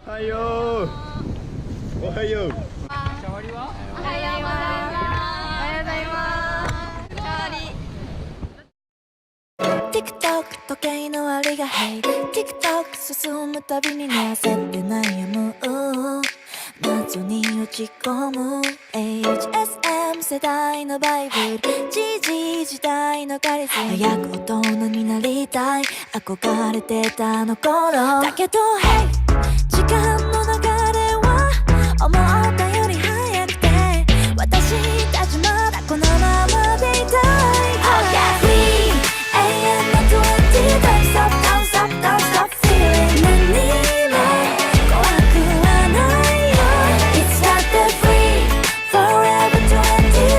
おはよう。おはよう。シャワリは？おはようございます。おはようございます。シャワリ。TikTok 時計の針が Hey TikTok 進むたびに焦って悩む謎に落ち込む HSM 世代のバイブル GG 時代のカリスマ早く大人になりたい憧れてたあの頃だけど Hey 時間の流れは思ったより早くて私たちまだこのままでいたい Oh yeah free AM の20 Don't stop don't stop don't stop feeling 何も怖くはないよ It's not that free Forever 20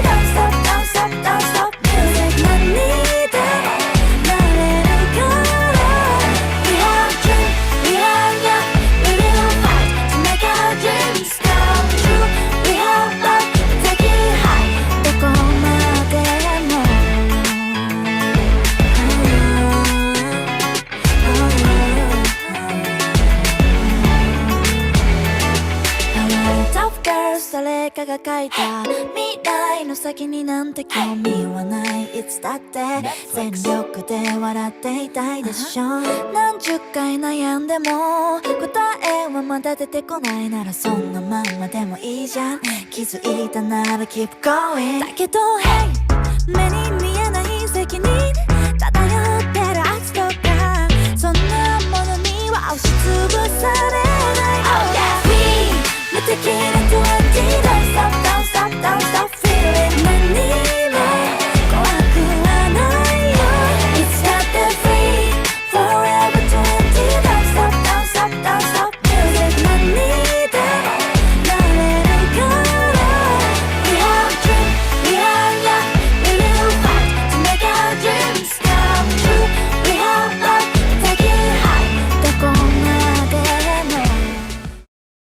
Don't stop don't stop don't stop music 何でもなれるから We have a dream We are young We will fight to make our dreams come true We have love take it high どこまでもTough girls 誰かが書いた未来の先になんて興味はないいつだって全力で笑っていたいでしょ何十回悩んでも答えはまだ出てこないならそんなまんまでもいいじゃん気づいたなら keep going だけど Hey 目に見